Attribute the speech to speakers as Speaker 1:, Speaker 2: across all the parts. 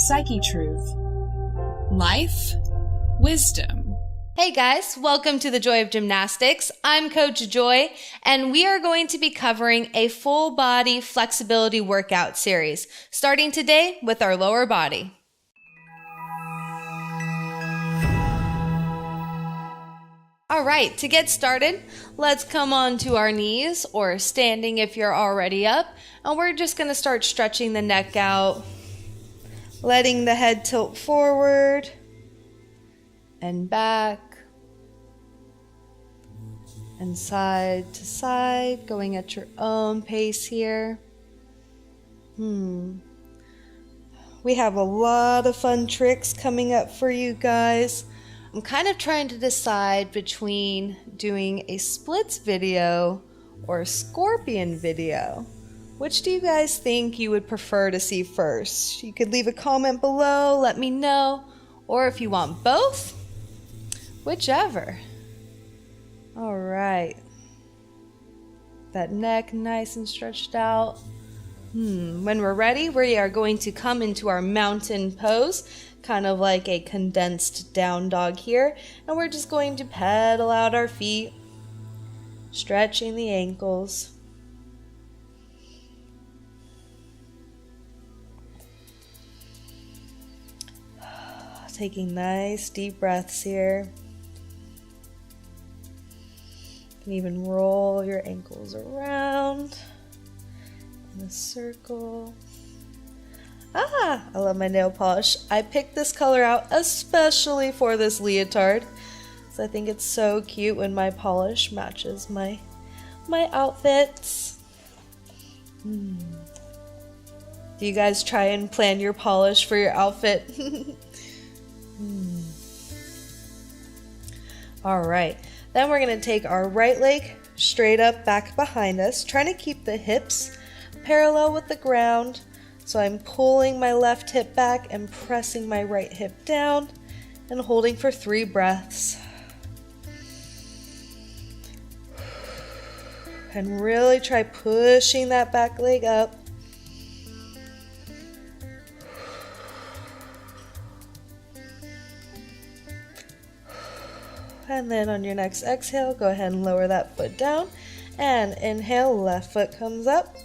Speaker 1: Psyche Truth. Life, wisdom.
Speaker 2: Hey guys, welcome to the Joy of Gymnastics. I'm Coach Joy, and we are going to be covering a full body flexibility workout series, starting today with our lower body. All right, to get started, let's come onto our knees or standing if you're already up, and we're just going to start stretching the neck out, letting the head tilt forward and back and side to side, going at your own pace here. We have a lot of fun tricks coming up for you guys. I'm kind of trying to decide between doing a splits video or a scorpion video. Which do you guys think you would prefer to see first? You could leave a comment below, let me know, or if you want both, whichever. All right. That neck nice and stretched out. When we're ready, we are going to come into our mountain pose, kind of like a condensed down dog here, and we're just going to pedal out our feet, stretching the ankles. Taking nice deep breaths here. You can even roll your ankles around in a circle. I love my nail polish. I picked this color out especially for this leotard, so I think it's so cute when my polish matches my outfits. Do you guys try and plan your polish for your outfit? All right, then we're going to take our right leg straight up back behind us, trying to keep the hips parallel with the ground. So I'm pulling my left hip back and pressing my right hip down and holding for 3 breaths. And really try pushing that back leg up. And then on your next exhale, go ahead and lower that foot down. And inhale, left foot comes up.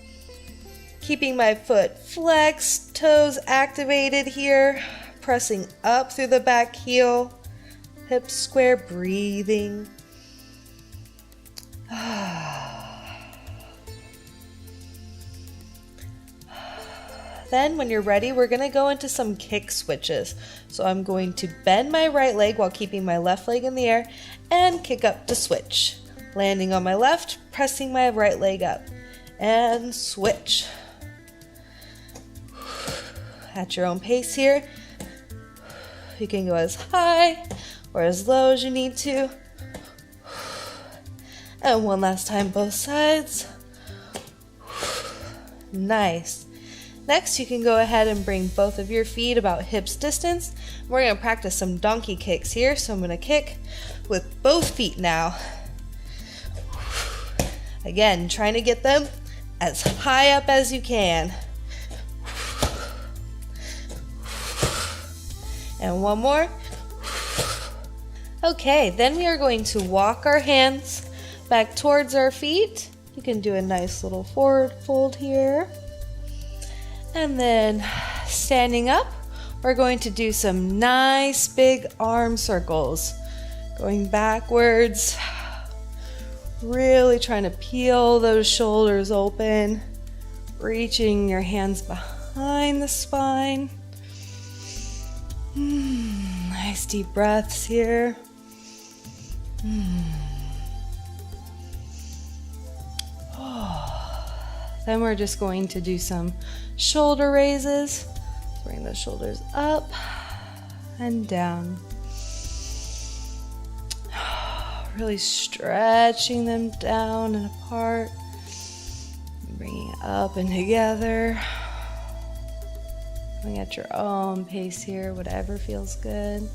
Speaker 2: Keeping my foot flexed, toes activated here. Pressing up through the back heel. Hips square, breathing. Then when you're ready, we're going to go into some kick switches. So I'm going to bend my right leg while keeping my left leg in the air and kick up to switch. Landing on my left, pressing my right leg up and switch. At your own pace here. You can go as high or as low as you need to. And one last time, both sides. Nice. Next, you can go ahead and bring both of your feet about hips distance. We're going to practice some donkey kicks here. So I'm going to kick with both feet now. Again, trying to get them as high up as you can. And one more. Okay, then we are going to walk our hands back towards our feet. You can do a nice little forward fold here. And then standing up, we're going to do some nice big arm circles. Going backwards, really trying to peel those shoulders open, reaching your hands behind the spine. Nice deep breaths here. Then we're just going to do some shoulder raises. Bring those shoulders up and down. Really stretching them down and apart. Bringing it up and together. Going at your own pace here, whatever feels good.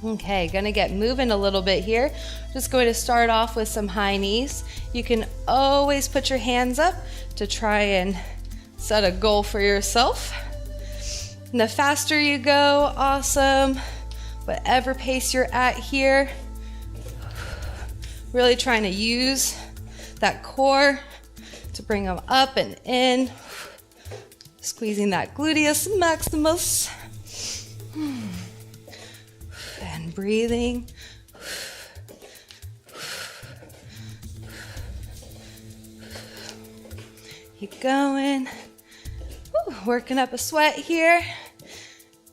Speaker 2: Okay, gonna get moving a little bit here. Just going to start off with some high knees. You can always put your hands up to try and set a goal for yourself. And the faster you go, awesome. Whatever pace you're at here. Really trying to use that core to bring them up and in. Squeezing that gluteus maximus. And breathing. Keep going. Woo, working up a sweat here.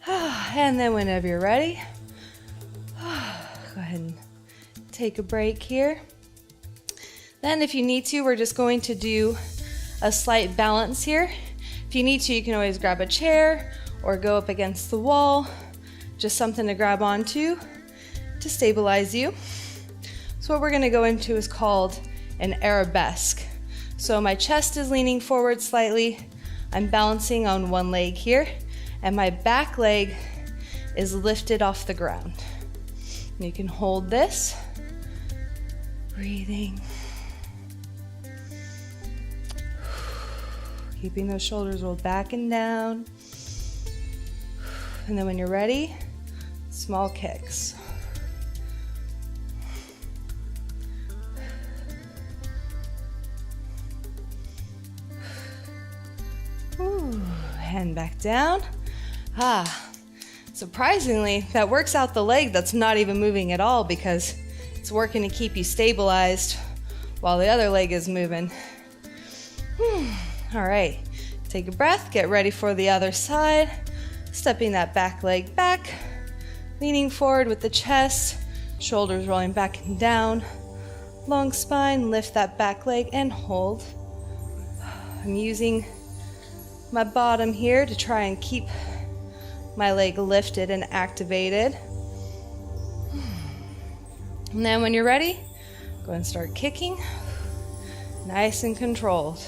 Speaker 2: And then whenever you're ready, go ahead and take a break here. Then if you need to, we're just going to do a slight balance here. If you need to, you can always grab a chair or go up against the wall. Just something to grab onto to stabilize you. So what we're going to go into is called an arabesque. So my chest is leaning forward slightly. I'm balancing on one leg here, and my back leg is lifted off the ground. You can hold this, breathing. Keeping those shoulders rolled back and down. And then when you're ready, small kicks. Ooh, and back down. Surprisingly, that works out the leg that's not even moving at all because it's working to keep you stabilized while the other leg is moving. All right, take a breath, get ready for the other side. Stepping that back leg back, leaning forward with the chest, shoulders rolling back and down. Long spine, lift that back leg and hold. I'm using my bottom here to try and keep my leg lifted and activated. And then when you're ready, go and start kicking. Nice and controlled.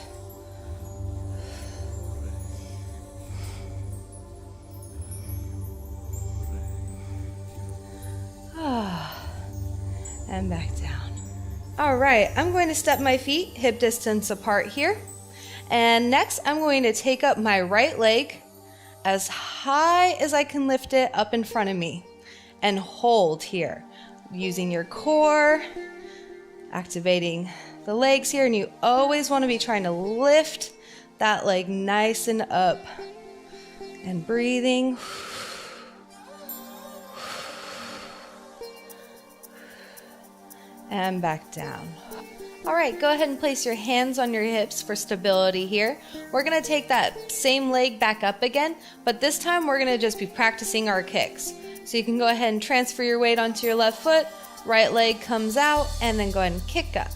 Speaker 2: And back down. All right, I'm going to step my feet hip distance apart here. And next, I'm going to take up my right leg as high as I can lift it up in front of me and hold here. Using your core, activating the legs here, and you always want to be trying to lift that leg nice and up. And breathing. And back down. All right, go ahead and place your hands on your hips for stability here. We're gonna take that same leg back up again, but this time we're gonna just be practicing our kicks. So you can go ahead and transfer your weight onto your left foot, right leg comes out, and then go ahead and kick up.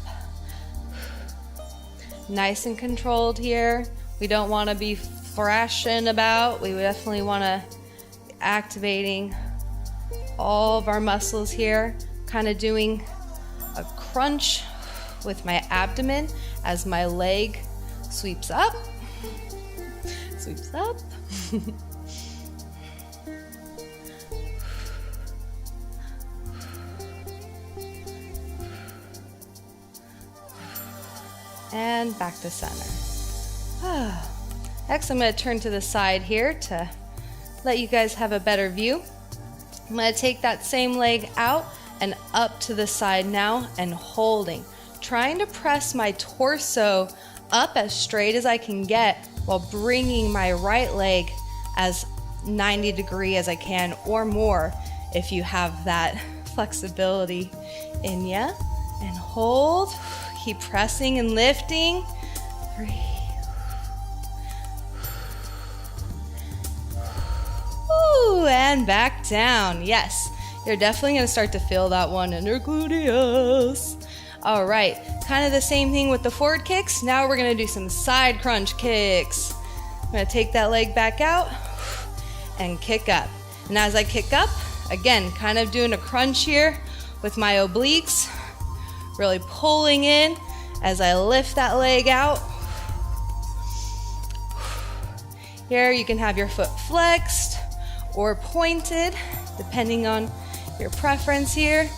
Speaker 2: Nice and controlled here. We don't wanna be thrashing about. We definitely wanna be activating all of our muscles here, kind of doing a crunch with my abdomen as my leg sweeps up. And back to center. Next, I'm going to turn to the side here to let you guys have a better view. I'm going to take that same leg out and up to the side now and holding. Trying to press my torso up as straight as I can get while bringing my right leg as 90 degree as I can or more if you have that flexibility in ya. And hold, keep pressing and lifting. 3. Ooh, and back down. Yes. You're definitely going to start to feel that one in your gluteus. All right, kind of the same thing with the forward kicks. Now we're going to do some side crunch kicks. I'm going to take that leg back out and kick up. And as I kick up, again, kind of doing a crunch here with my obliques. Really pulling in as I lift that leg out. Here you can have your foot flexed or pointed, depending on your preference here.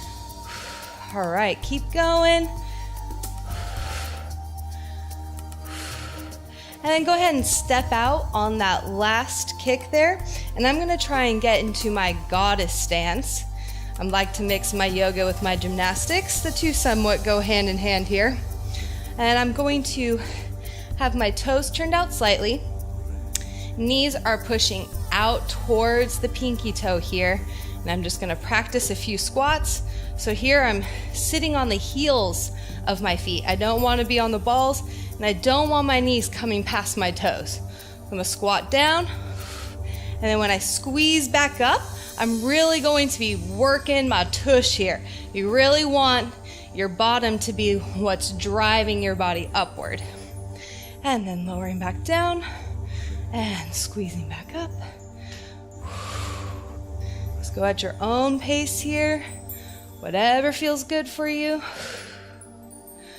Speaker 2: All right, keep going. And then go ahead and step out on that last kick there. And I'm gonna try and get into my goddess stance. I like to mix my yoga with my gymnastics. The two somewhat go hand in hand here. And I'm going to have my toes turned out slightly. Knees are pushing out towards the pinky toe here. And I'm just gonna practice a few squats. So here I'm sitting on the heels of my feet. I don't wanna be on the balls, and I don't want my knees coming past my toes. I'm gonna squat down, and then when I squeeze back up, I'm really going to be working my tush here. You really want your bottom to be what's driving your body upward. And then lowering back down, and squeezing back up. Just go at your own pace here. Whatever feels good for you.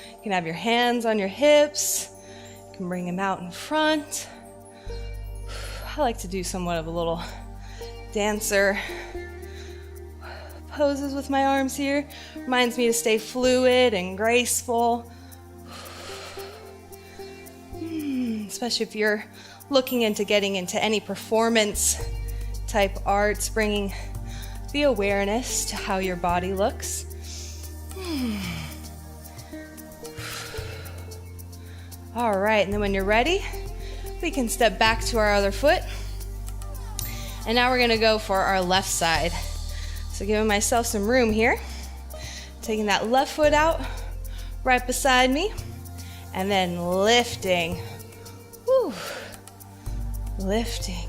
Speaker 2: You can have your hands on your hips. You can bring them out in front. I like to do somewhat of a little dancer poses with my arms here. Reminds me to stay fluid and graceful. Especially if you're looking into getting into any performance type arts, bringing the awareness to how your body looks. All right, and then when you're ready, we can step back to our other foot. And now we're gonna go for our left side. So giving myself some room here. Taking that left foot out right beside me, and then lifting. Whew. Lifting.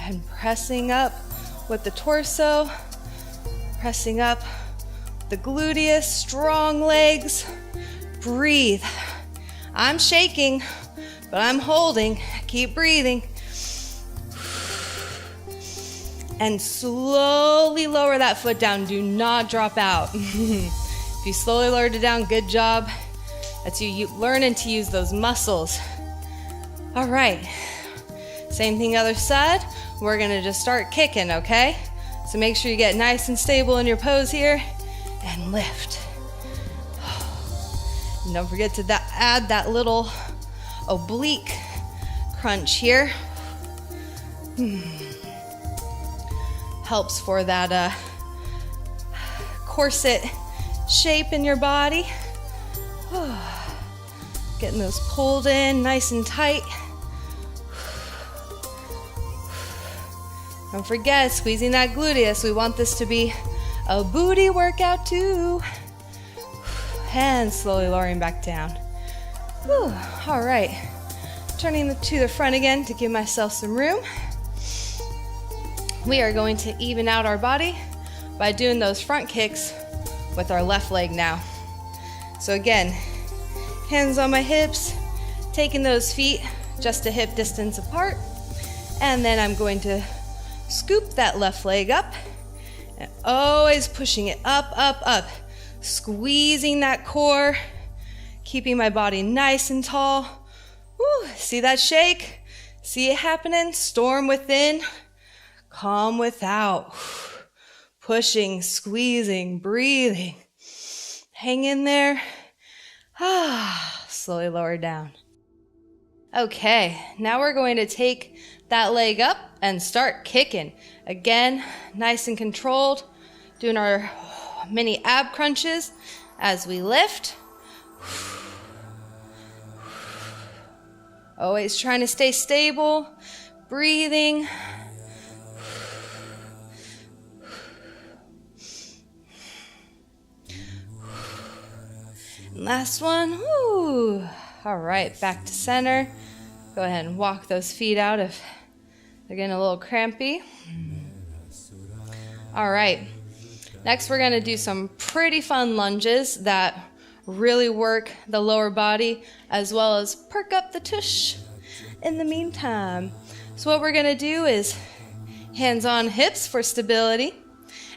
Speaker 2: And pressing up with the torso, pressing up the gluteus, strong legs. Breathe. I'm shaking, but I'm holding. Keep breathing. And slowly lower that foot down. Do not drop out. If you slowly lowered it down, good job. That's you learning to use those muscles. All right. Same thing other side. We're gonna just start kicking, okay? So make sure you get nice and stable in your pose here and lift. And don't forget to add that little oblique crunch here. Helps for that corset shape in your body. Getting those pulled in nice and tight. Don't forget, squeezing that gluteus. We want this to be a booty workout too. And slowly lowering back down. Whew. All right, turning to the front again to give myself some room. We are going to even out our body by doing those front kicks with our left leg now. So again, hands on my hips, taking those feet just a hip distance apart, and then I'm going to scoop that left leg up, and always pushing it up, up, up, squeezing that core, keeping my body nice and tall. Woo, see that shake? See it happening? Storm within, calm without. Pushing, squeezing, breathing. Hang in there. Slowly lower down. Okay, now we're going to take that leg up and start kicking. Again, nice and controlled, doing our mini ab crunches as we lift. Always trying to stay stable, breathing. Last one. Woo. All right, back to center. Go ahead and walk those feet out if they're getting a little crampy. All right, next we're gonna do some pretty fun lunges that really work the lower body as well as perk up the tush in the meantime. So what we're gonna do is hands on hips for stability.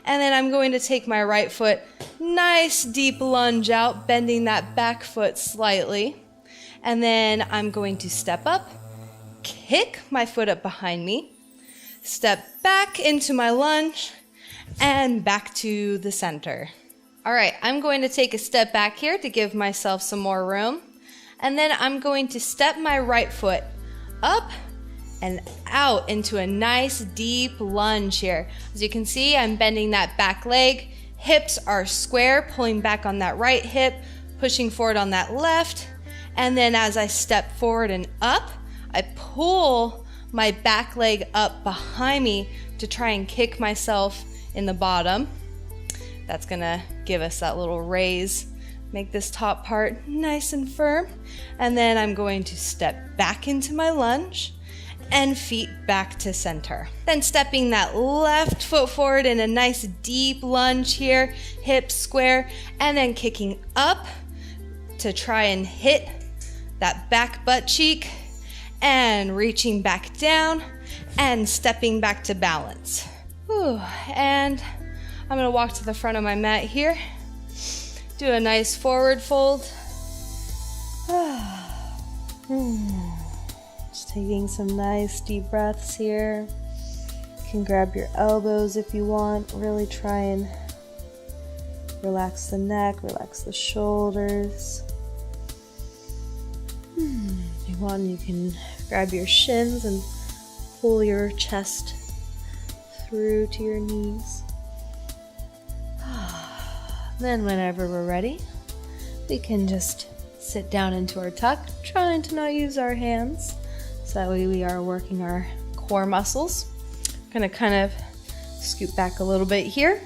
Speaker 2: And then I'm going to take my right foot, nice deep lunge out, bending that back foot slightly. And then I'm going to step up, kick my foot up behind me, step back into my lunge, and back to the center. All right, I'm going to take a step back here to give myself some more room. And then I'm going to step my right foot up and out into a nice deep lunge here. As you can see, I'm bending that back leg. Hips are square, pulling back on that right hip, pushing forward on that left. And then as I step forward and up, I pull my back leg up behind me to try and kick myself in the bottom. That's gonna give us that little raise. Make this top part nice and firm. And then I'm going to step back into my lunge and feet back to center. Then stepping that left foot forward in a nice deep lunge here, hips square, and then kicking up to try and hit that back butt cheek and reaching back down and stepping back to balance. Whew. And I'm gonna walk to the front of my mat here. Do a nice forward fold. Just taking some nice deep breaths here. You can grab your elbows if you want. Really try and relax the neck, relax the shoulders. If you want, you can grab your shins and pull your chest through to your knees. Then whenever we're ready, we can just sit down into our tuck, trying to not use our hands. So that way we are working our core muscles. I'm gonna kind of scoot back a little bit here.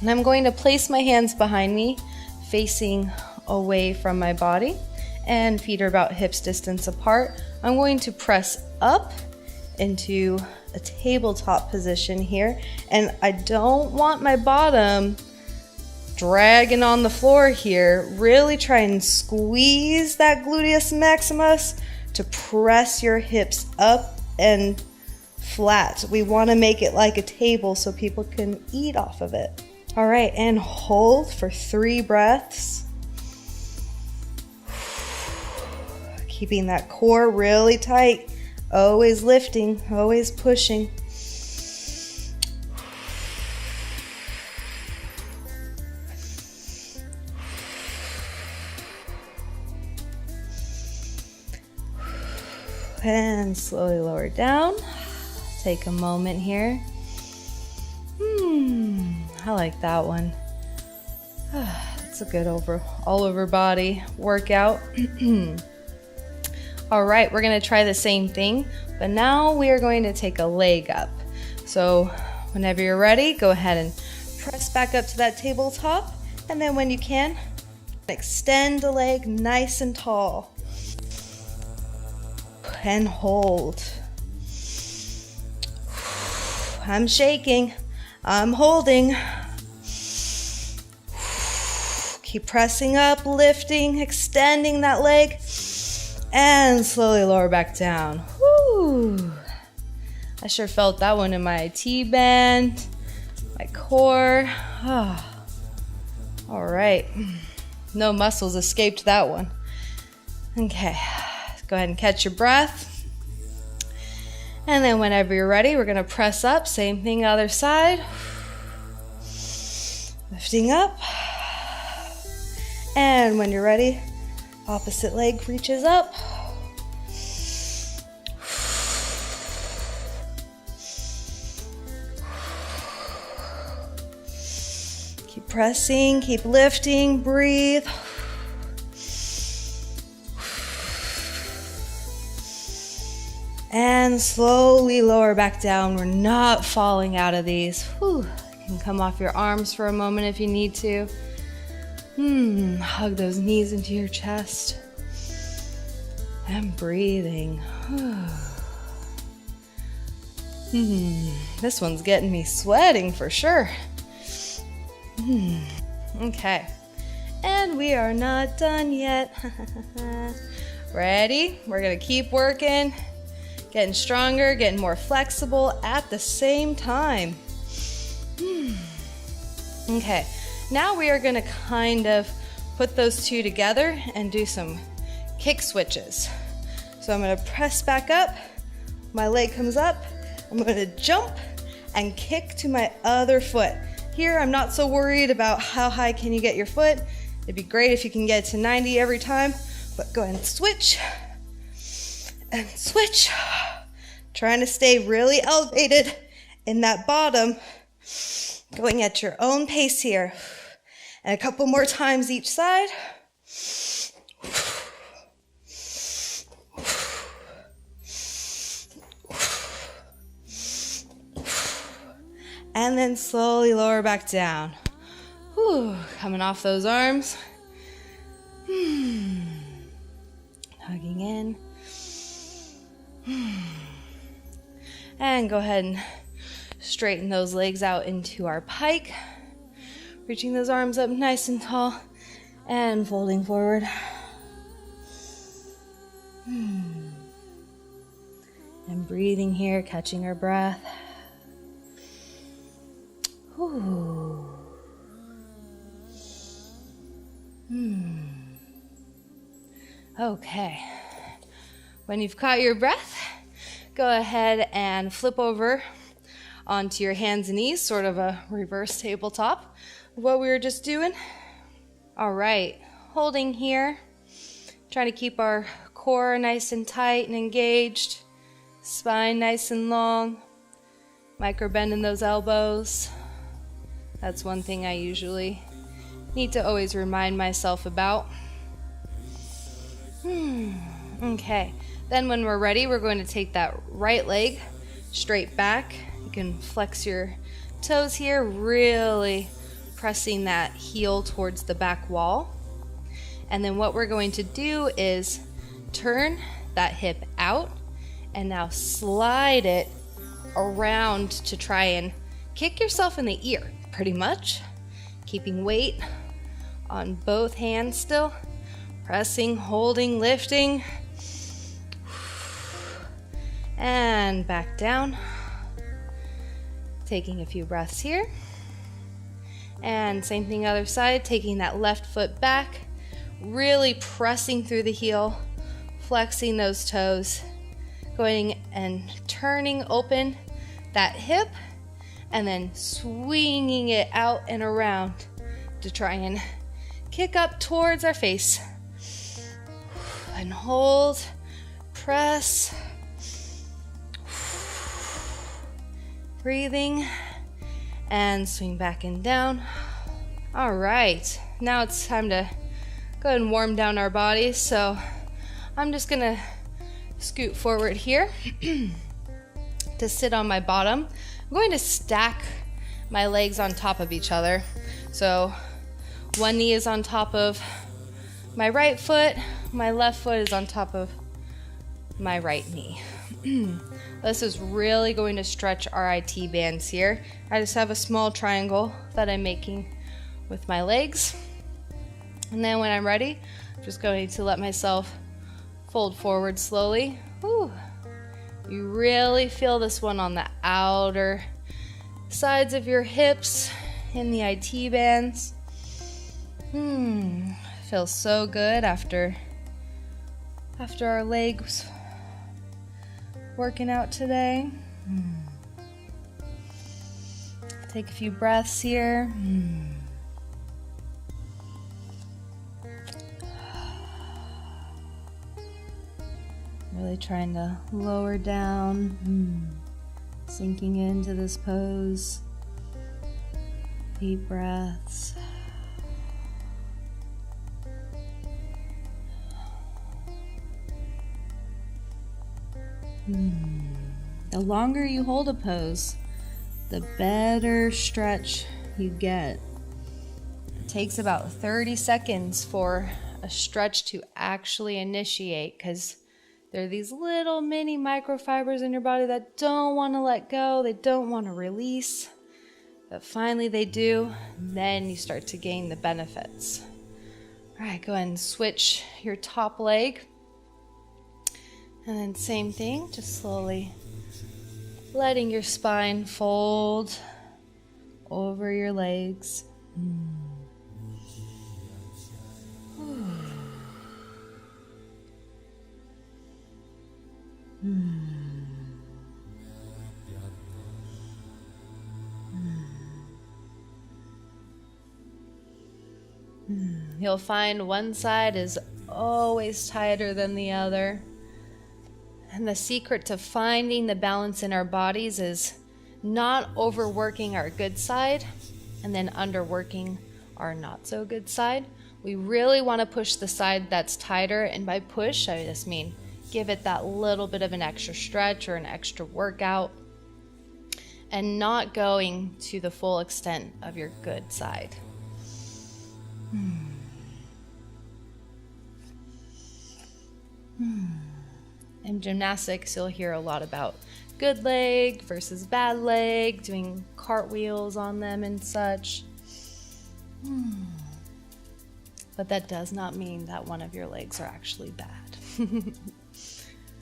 Speaker 2: And I'm going to place my hands behind me, facing away from my body, and feet are about hips distance apart. I'm going to press up into a tabletop position here. And I don't want my bottom dragging on the floor here. Really try and squeeze that gluteus maximus to press your hips up and flat. We want to make it like a table so people can eat off of it. All right, and hold for 3 breaths. Keeping that core really tight. Always lifting, always pushing. And slowly lower down. Take a moment here. I like that one. It's a good all over body workout. All right, we're gonna try the same thing, but now we are going to take a leg up. So whenever you're ready, go ahead and press back up to that tabletop. And then when you can, extend the leg nice and tall. And hold. I'm shaking. I'm holding. Keep pressing up, lifting, extending that leg, and slowly lower back down. Woo! I sure felt that one in my T-band, my core. All right. No muscles escaped that one. Okay. Go ahead and catch your breath. And then whenever you're ready, we're gonna press up. Same thing, other side. Lifting up. And when you're ready, opposite leg reaches up. Keep pressing, keep lifting, breathe. And slowly lower back down. We're not falling out of these. You can come off your arms for a moment if you need to. Hug those knees into your chest. And breathing. This one's getting me sweating for sure. Okay. And we are not done yet. Ready? We're gonna keep working. Getting stronger, getting more flexible at the same time. Okay, now we are gonna kind of put those two together and do some kick switches. So I'm gonna press back up, my leg comes up, I'm gonna jump, and kick to my other foot. Here, I'm not so worried about how high can you get your foot. It'd be great if you can get to 90 every time, but go ahead and switch and switch. Trying to stay really elevated in that bottom, going at your own pace here. And a couple more times each side. And then slowly lower back down. Whew, coming off those arms. Hugging in. And go ahead and straighten those legs out into our pike. Reaching those arms up nice and tall and folding forward. And breathing here, catching our breath. Whew. Okay. When you've caught your breath, go ahead and flip over onto your hands and knees, sort of a reverse tabletop of what we were just doing. All right, holding here, trying to keep our core nice and tight and engaged, spine nice and long, micro bend in those elbows. That's one thing I usually need to always remind myself about. Okay, then when we're ready, we're going to take that right leg straight back. You can flex your toes here, really pressing that heel towards the back wall. And then what we're going to do is turn that hip out and now slide it around to try and kick yourself in the ear, pretty much. Keeping weight on both hands still. Pressing, holding, lifting. And back down. Taking a few breaths here. And same thing other side, taking that left foot back, really pressing through the heel, flexing those toes, going and turning open that hip, and then swinging it out and around to try and kick up towards our face. And hold, press, breathing, and swing back and down. All right, now it's time to go ahead and warm down our bodies. So I'm just gonna scoot forward here to sit on my bottom. I'm going to stack my legs on top of each other. So one knee is on top of my right foot, my left foot is on top of my right knee. This is really going to stretch our IT bands here. I just have a small triangle that I'm making with my legs. And then when I'm ready, I'm just going to let myself fold forward slowly. Whew. You really feel this one on the outer sides of your hips in the IT bands. Feels so good after our legs working out today. Take a few breaths here. Really trying to lower down, sinking into this pose. Deep breaths. The longer you hold a pose, the better stretch you get. It takes about 30 seconds for a stretch to actually initiate because there are these little mini microfibers in your body that don't want to let go, they don't want to release, but finally they do, and then you start to gain the benefits. All right, go ahead and switch your top leg. And then same thing, just slowly letting your spine fold over your legs. You'll find one side is always tighter than the other. And the secret to finding the balance in our bodies is not overworking our good side and then underworking our not so good side. We really want to push the side that's tighter, and by push, I just mean give it that little bit of an extra stretch or an extra workout, and not going to the full extent of your good side. In gymnastics, you'll hear a lot about good leg versus bad leg, doing cartwheels on them and such. But that does not mean that one of your legs are actually bad.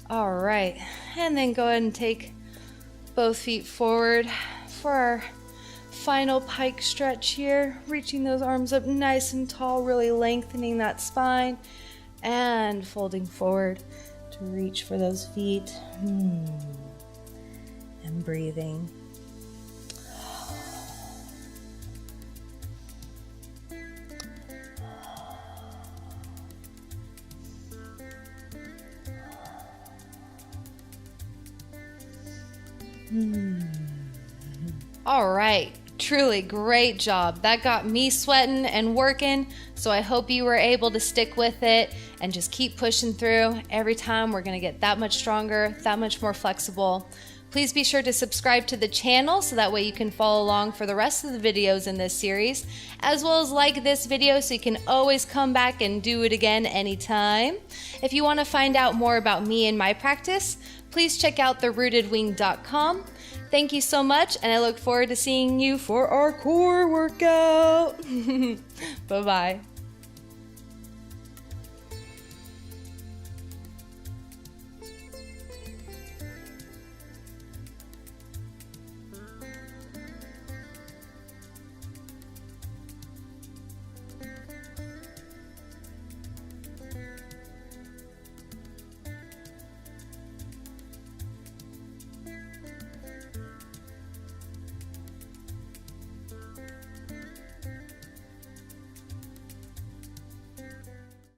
Speaker 2: All right, and then go ahead and take both feet forward for our final pike stretch here, reaching those arms up nice and tall, really lengthening that spine, and folding forward to reach for those feet, and breathing. All right, truly great job. That got me sweating and working, so I hope you were able to stick with it and just keep pushing through. Every time we're gonna get that much stronger, that much more flexible. Please be sure to subscribe to the channel so that way you can follow along for the rest of the videos in this series, as well as like this video so you can always come back and do it again anytime. If you want to find out more about me and my practice, please check out therootedwing.com. Thank you so much, and I look forward to seeing you for our core workout. Bye-bye.